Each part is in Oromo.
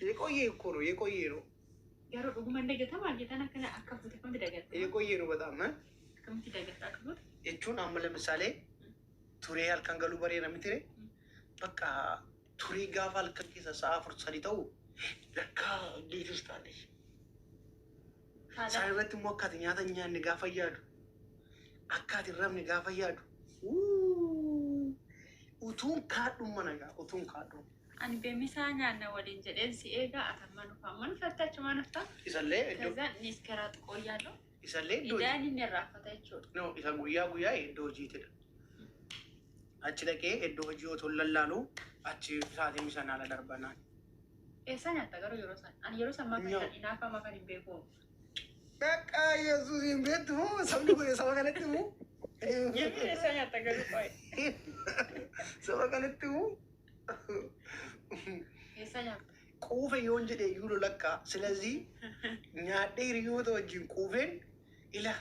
የቆየ እኮ ነው የቆየ ነው ያሮ ደግሞ እንደገታ ማግኘታና ከና አካፍት ከም ትደገታ የቆየ ነው በጣም ከም ትደገታ አክብር እቹን አመ ለምሳሌ ቱሬ ያልከንገሉ በሬ ነው የምትሬ በቃ ቱሬ ጋፋል ከኪሰ ሰአፍር ሰሊተው ለካ እንዴት ውስጥ አለሽ ሳይበት ሞካት ኛተኛ ንጋፈያዱ አካት ረም ንጋፈያዱ utuun kaadhuma nagaa utuun kaadhu ani beemisaa nyaanna waliin jedheen si eegaa atamman ufamman fattachu manafta isallee kazan niskaraat qoyyaallo isallee idaan inni raafata jechuudha no isa guyyaa iddoo hojiitidha achi dhaqee iddoo hojii otoo lallaalu achi saatii misaan haala darbanaan eessa nyaatta garuu yeroo san ani yeroo san makan inaafa makan hin beeku Kakka Yesuus hin beektu sabni kun saba kanatti mu eessa nyaatta garuu qoy saba kanatti mu eessa nyaatta quufe yoon jedhe yuulo lakka ስለዚህ nyaadhee hiriyoota wajjin quufeen ila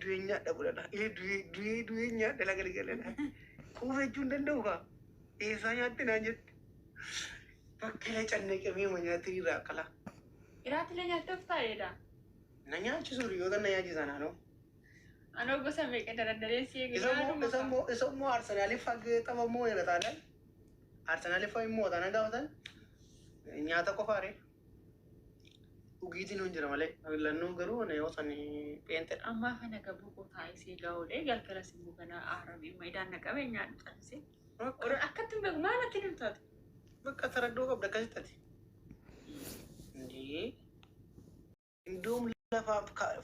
du'ee nyaadha godhadha du'ee nyaadha lagalgaladha quufe jechuun danda'u kaa eessaa nyaatti naan jette bakkee cannaqamee ma nyaatti irraa qala iraatti la nyaattoof taa'eedha na nyaachisu hiriyoota na nyaachisanaa no anoo gosa meeqa darandaree si isommoo Arsenaaliif taphamoo jedha taanaan Arsenaaliif immoo taanaan gaafatan nyaata qofaare dhugiitiin hin jira malee lannoo garuu yoo san pheentedha. Ammaa kana gabuu qotaa isee gahuudhee galgala simmuu kana aaramee maayidaan naqamee nyaadhu taasise. Oroon akkatti beeku maal atti dhimtaate? Bakka taraddoo qabda akkasitti ati. Indoom lafa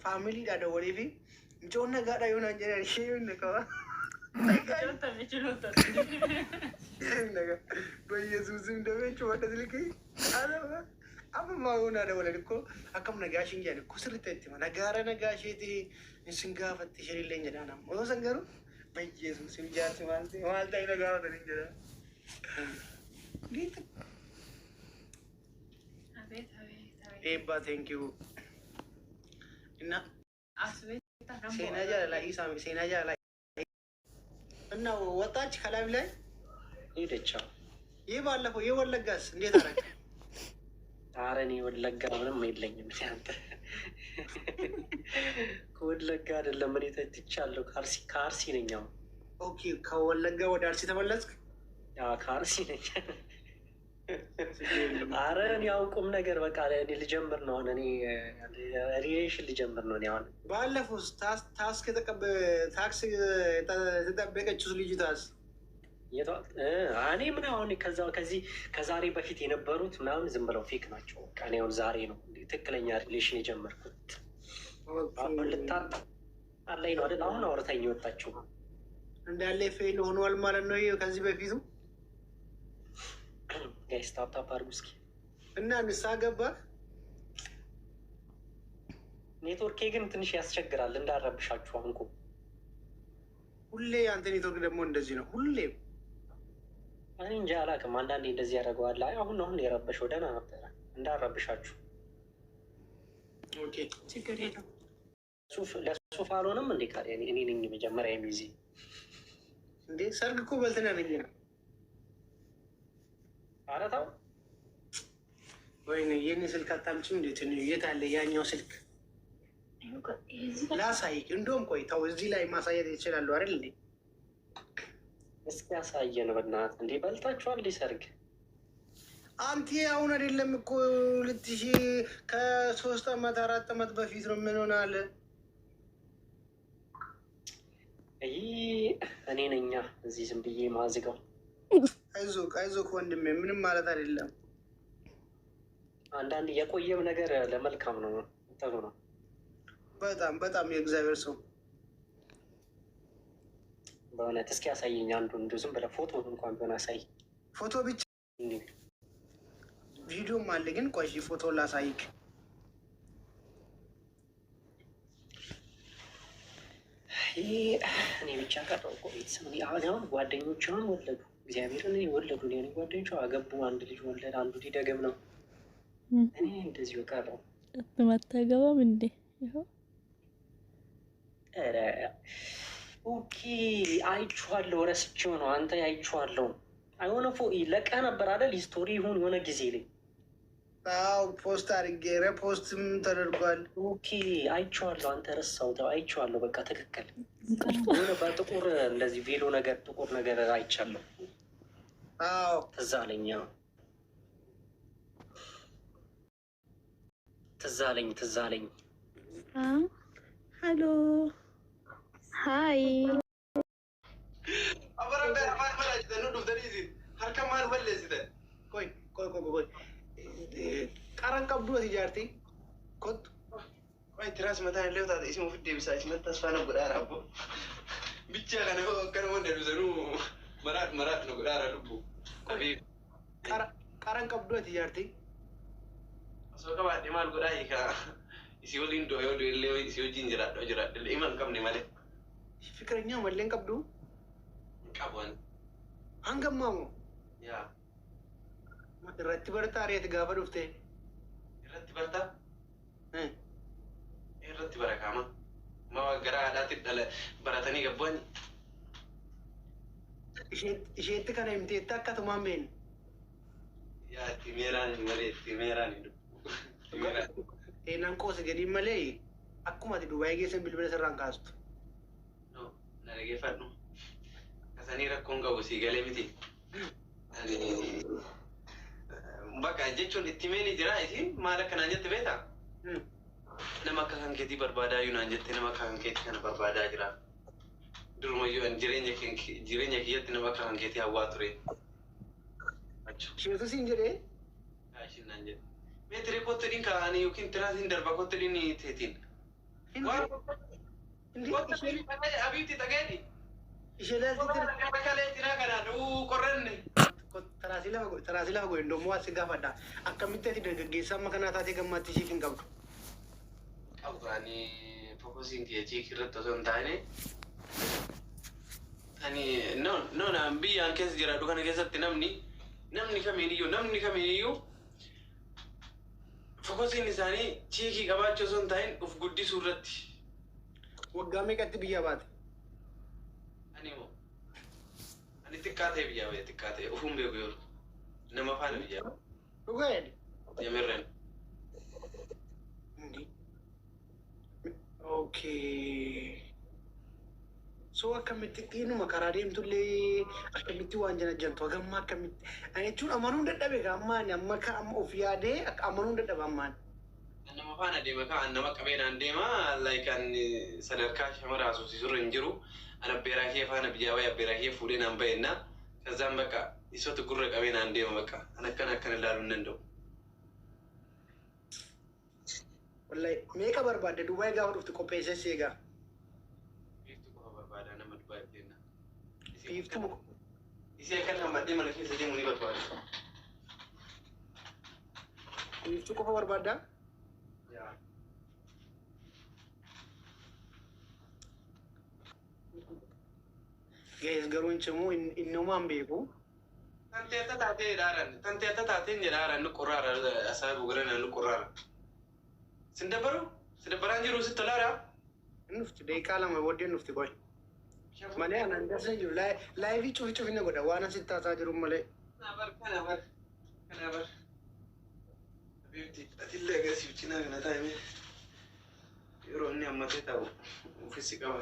faamiliidhaa dawalee fi ijoon nagaadha yoo naan jedhan ishee yoo naqaba. Ijoon tamee jiroota. Yesuusin damee cuwadha silkii. Amma maa'uunaa dawalan ikkoo akkam nagaashiin jedhan ikkoo sirriitti itti ma nagaara nagaasheeti isin gaafatti isheenillee jedhaan amma osoo san garuu Yesuusin jaarsi maal ta'e na gaafatan hin jedhan. Eebbaa thank you. Inna seenaa jaalalaa isaa seenaa jaalalaa እና ወጣች ከላይ ላይ ሄደች። ይህ ባለፈው የወለጋስ እንዴት አደረገ? ኧረ እኔ ወለጋ ምንም የለኝም። አንተ ከወለጋ አይደለም እኔ ተትቻለሁ። ከአርሲ ነኝ። ኦኬ ከወለጋ ወደ አርሲ ተመለስክ? ያ ከአርሲ ነኝ። ኧረ እኔ አውቁም ነገር በቃ እኔ ልጀምር ነው። እኔ ሪሌሽን ልጀምር ነው። አሁን ባለፈው ታክስ የተጠበቀችው ልጅቷስ እኔ ምን አሁን ከዛሬ በፊት የነበሩት ምናምን ዝም ብለው ፌክ ናቸው። እኔ አሁን ዛሬ ነው ትክክለኛ ሪሌሽን የጀመርኩት። አሁን ልታጣላኝ ነው አይደል? አሁን አውርታኝ የወጣችው እንዳለ ፌል ሆኗል ማለት ነው። ከዚህ በፊቱ ጋይስ ታፕታፕ አድርጉ እስኪ እና ንስሓ ገባህ? ኔትወርኬ ግን ትንሽ ያስቸግራል እንዳረብሻችሁ። አንኩ ሁሌ አንተ ኔትወርክ ደግሞ እንደዚህ ነው ሁሌም። እኔ እንጃ አላውቅም። አንዳንዴ እንደዚህ ያደርገዋል። አሁን የረበሸው ደህና ነበረ እንዳረብሻችሁ። ኦኬ ችግር የለም። ለሱፍ አልሆነም እንዴ? ካለ እኔ ነኝ መጀመሪያ የሚይዝ እንዴ? ሰርግ እኮ በልተና ነኝ ነው። ኧረ ተው ወይኔ የኔ ስልክ አታምጪም እንዴት ነው? የት አለ ያኛው ስልክ? ላሳይክ። እንደውም ቆይ ተው፣ እዚህ ላይ ማሳየት ይችላሉ አይደል እንዴ? እስኪ ያሳየን በእናትህ። እንዴ በልታችኋል እንዴ ሰርግ? አንተ አሁን አይደለም እኮ 2000 ከ3 ዓመት 4 ዓመት በፊት ነው። ምን ሆናል? እኔ ነኛ እዚህ ዝም ብዬ ማዝገው። አይዞክ ወንድሜ፣ ምንም ማለት አይደለም። አንዳንድ የቆየም ነገር ለመልካም ነው፣ ጥሩ ነው። በጣም የእግዚአብሔር ሰው በእውነት። እስኪ ያሳየኝ አንዱ እንዲሁ ዝም ብለህ ፎቶ እንኳን ቢሆን አሳይ። ፎቶ ብቻ ቪዲዮም አለ ግን ቆይ ፎቶ ላሳይክ። እኔ ብቻ ቀረው እኮ ቤተሰብ። አሁን ጓደኞቿን ወለዱ፣ እግዚአብሔርን ወለዱ። እኔ ጓደኞቿ አገቡ፣ አንድ ልጅ ወለድ፣ አንዱ ሊደግም ነው። እኔ እንደዚሁ ቀረው። ማታገባም እንዴ? ኦኬ አይቼዋለሁ፣ ረስቼው ነው። አንተ አይቼዋለሁ። አይሆነ ለቃ ነበር አይደል? ስቶሪ ይሁን የሆነ ጊዜ ላይ አዎ ፖስት አድርጌ ፖስትም ተደርጓል። ኦኬ አይቼዋለሁ። አንተ ረሳው ተው፣ አይቼዋለሁ። በቃ ትክክል። የሆነ በጥቁር እንደዚህ ቬሎ ነገር ጥቁር ነገር አይቻለሁ። አዎ ትዝ አለኝ። ትዝ አለኝ። ሄሎ ሃይ ቆይ ቀረን ቀብዶ ሲጃርቲ ኮት ወይ ትራስ መታ ያለው ታዲያ እስሙ ፍዴ ብሳች መታስፋ ነው ጉዳራ አቦ ብቻ ከነው ከነው እንደሉ ዘኑ መራት ነው ጉዳራ ልቡ ቀረን ቀብዶ ሲጃርቲ ሰው ከባድ ማል ጉዳይ ካ ሲወሊን ዶ ይወዱ ለይ ሲወጂን ጅራዶ ለኢማን ቀምኔ ማለት ፍቅረኛ ወለን ቀብዱ ቀቦን አንገማሙ ያ irratti bartaa reeti gaafa dhufte irratti bartaa irratti barakaama ma gara haadhaatti dhala baratanii gabboonni isheetti kana himteetta akkasumaan beenu yaa timeeraan malee timeeraan eenaan qoose gadiin malee akkuma ati Dubaayii geessan bilbila sirraan kaastu na dhageeffadhu kasanii rakkoon qabu sii galee miti bakka jechuun itti meeni jira isin maal akka naan jette beektaa? Nama akka kan keetii barbaadaa yoo naan jette nama akka kan keetii kana barbaadaa jira. Durumayyuu jireenya kiyyatti nama akka kan keetii hawwaa ture. Shimetu siin jedhee? Ishiin naan jedhe. Meetirii kottoliin kaa'anii yookiin tiraasiin darba kottoliin teetiin. Abiitti dhagaadhi. Ishee laaltii bakkalee tiraa kanaan qorranne. Taraasii lafa godhe ndommoo asi gaafadha. Akkamitti ati dargaggeessa amma kanaa taatee gammaatti ishee hin qabdu? Qabdu ani fokkosiin keetii irratti osoo hin taane ani noon biyyaan keessa jiraadhu kana keessatti namni kamiiniyyuu fokkosiin isaanii chiikii qabaachuu osoo hin taane uf guddisuu irratti. Waggaa meeqatti biyya baate? Ani xiqqaatee biyyaa ba'e xiqqaatee ufuun beeku yoo nama faana biyyaa ba'e. Dhugeen? Yamirreen. Okay. So akkamitti xiinuma karaa deemtullee akkamitti waan janajjantu hagamma akkamitti ani jechuun amanuun dadhabe ammaan amma of yaadee amanuun dadhabe ammaan. Nama faana deema kaan nama qabeenaan deema kan sadarkaa shamara asuusisurra hin jiru. Ana beeraa kee faana biyyaa ba'e beeraa kee fuudhee naan ba'enna kazaan bakka isoota gurra qabee naan deema bakka an akkana ilaaluu hin danda'u. Wallahi meeqa barbaadde Dubaayii gaafa dhufte qopheessee seegaa? Biiftuu qofa barbaadaa nama Dubaayii jenna. Biiftuu isee akka hammadhee mana keessa deemu ni barbaada. Biiftuu qofa barbaaddaa? Guys, garuu cimu innumaan beeku. Tanteetta taatee jedhaaran nu qurraara asaa gugurana nu qurraara. Sidabbaraan jiru sitti tolaadha. Nufti deeqaa lama booddee nufti qoy. Malee anaan dasa jiru laayifii cufina godha waan asitti taasaa jiru malee. Kanaafar. Atillee agarsiif cinaa kana taa'ime yeroo inni hammatee taa'u ofiisi qaba.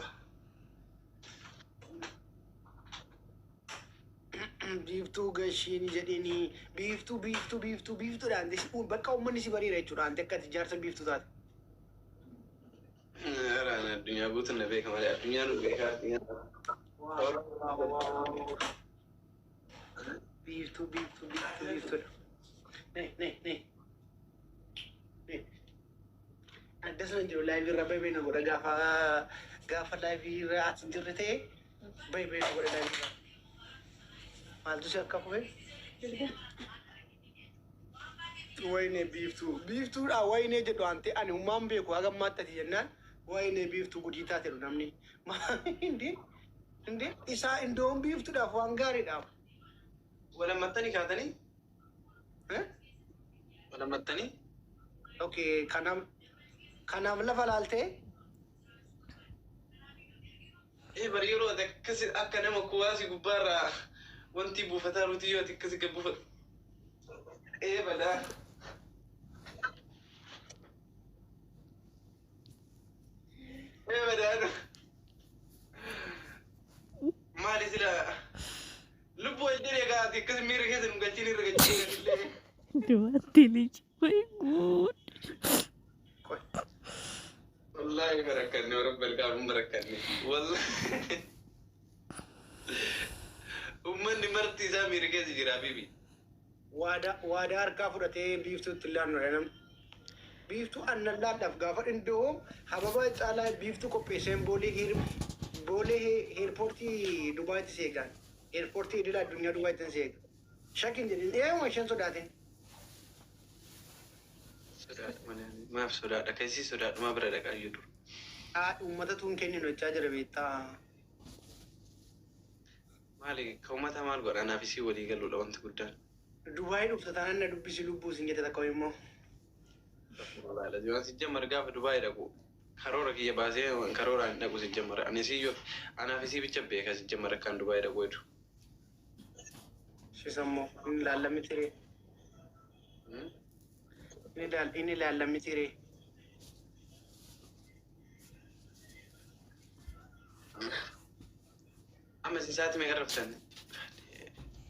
Biiftuu gashiin jedhini biiftuudhaan bakka uummanni si bariira jechuudha. Akka ati jaarsa biiftuu taate. Addunyaa guutuun na beeka malee addunyaan nu beekaa. Biiftuudha. Adda sana jiru laayivii irra baay'ee na godha gaafa laayivii irra as hin jirre ta'e baay'ee na godha laayivii irra. Maaltu si akka kufe? Wayne biiftuudha wayne jedhu ante ani hummaan beeku hagam maattati jennaan wayne biiftuu gudii taatedhu namni. Inde isaa indoon biiftuudhaaf waan gaariidhaaf. Walammattanii kaatanii? Walammattanii? Okay, kanaaf lafa laaltee? Bari yeroo akkasi akka nama kuwaasi gubbaarraa wanti buufataa ruutii yoo akkasi gad buufatu. Badaa Dubartii liji. Way guud. Wallahi barakanni warra balqaabuun barakanni. Wallahi ummanni marti isaa miirgeessi jira bibi. Waadaa harkaa fudhatee biiftuutti ilaannu dha namni. Biiftuu annallaadhaaf gaafa dhindoo hababa caalaa biiftuu qopheesseen boolee eerpoortii Dubaayitti seeqan. Eerpoortii idil addunyaa Dubaayitti seeqan. Shakin jedhin eeyuma isheen sodaatin. Maaf sodaadha keessi sodaadhuma bira dhaqaa jiru. Uummata tuun kenninu jechaa jira beektaa. Maali ka uummata maal godha naaf isii walii galuudha wanti guddaan. Dubaayii dhufta taanaan na dubbisi lubbuu isin jette takka immoo. Waan si jammar gaafa Dubaayii dhaqu karoora kiyya baasee karoora ani dhaqu si jammar ani siyyoo anaaf isii bicha beeka si jammar akkaan Dubaayii dhaqu jedhu. Sisammoo inni ilaallamni tiree. Inni ilaallamni tiree. Amma si isaatti meeqa raftan?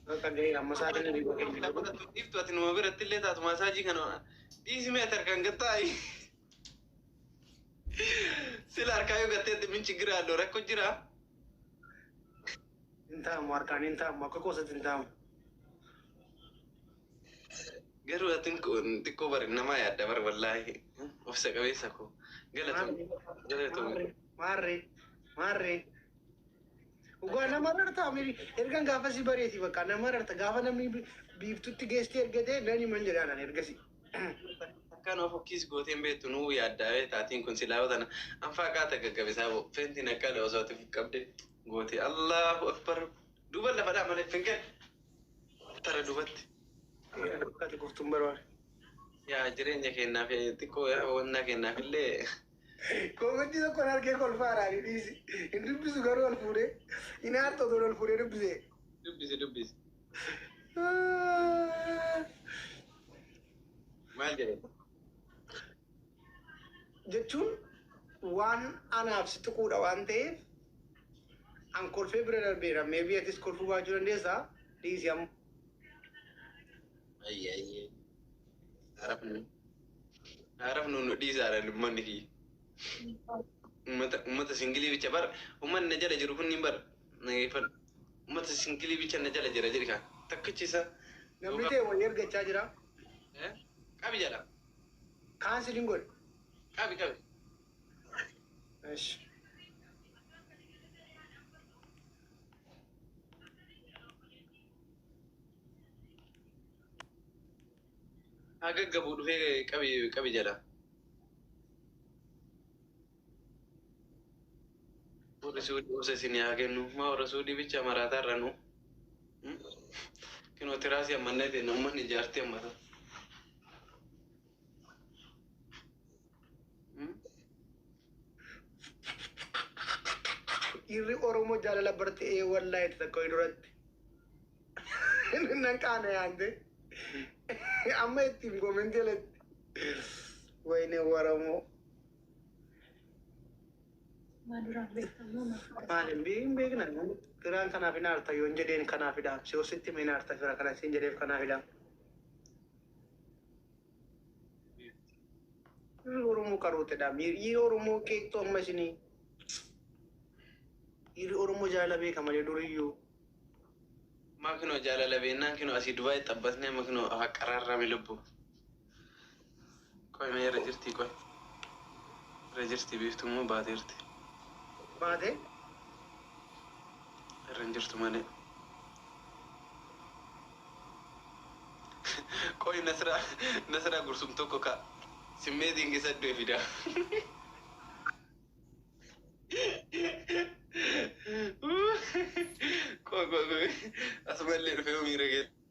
Bakka gahee amma sa'aatiin ni dhibu. Iftu ati numa biratti illee taatu maasaajii kana dhiisi meetar kan gattaayi. Sila harkaa yoo gatteetti min chigira alloo rakko jira. Hin taa'amu harkaan hin taa'amu akka koosatti hin taa'amu. Garuu atin xiqqoo bari namaa yaadda bar wallaahi ofsa qabeessa koo galatoomne. Maarree. Ugaa nama rarta ergan gaafa si bareeti bakka nama rarta gaafa namni biiftutti geestii ergatee nani man jedhaan ergasi. Akkaan of okkis gooteen beektu nuu yaaddaawee taatiin kun silaa tana anfaa qaata gaggabisaa feentiin akka osootiif qabde goote Allahu akbar duuba lafadhaa malee finqee tara duubatti. Kati kuftuun barbaade. Yaa jireenya kennaaf xiqqoo wannaa kennaaf illee. Koomatti tokko argee kolfaadhaan dhiisi. Hin dubbisu garuu ol fuudhee. Hin haartootu ol fuudhee dubbisee. Dubbisi. Maal jedhama? Jechuun waan anaaf si tuquudha waan ta'eef an kolfee bira darbeera. Meebii atis kolfuu baachuu dandeessaa? Dhiisi amma. Ayyee. Arafnu nu dhiisaadha lummanni kiyya. Ummata singilii bicha bar ummanni na jala jiru kunniin bar nageeffadhu. Ummata singilii bicha na jala jira jedhi kaan takkichisa. Namni ta'e wayii ergachaa jira. Qabi jala. Kaan siliin godhe. Qabi. Agaggabu dhufee qabi jala. Warri suudii osa isin yaa kennu maa warra suudii bicha maraataa irra nu. Kinoo tiraasii ammannee ta'e namni ijaartii ammata. Dhiirri Oromoo jaalala bartee wallaahi takka duratti. Nan qaana yaante. Amma ittiin koomenti alatti. Wayne Oromoo. Maalin beekna firaan kanaaf hin aarta yoon jedheen kanaafidha. Si ositti hin aarta fira kana siin jedheef kanaafidha. Oromoo qarootedha. Dhiirri Oromoo keektoo amma isinii. Dhiirri Oromoo jaalala beeka malee duriyyuu. Maa kinoo jaalala beennaan kinoo asii Dubaayii xabbatnee amma kinoo qaraarrame lubbu. Qoy mee irra jirtii qoy. Irra jirtii biiftuu immoo baateerti. Baate? Irra hin jirtu malee. Qoy nasraa gursum tokko ka simmeetiin keessa du'e fida. Qoy asumallee dhufee miira keessa.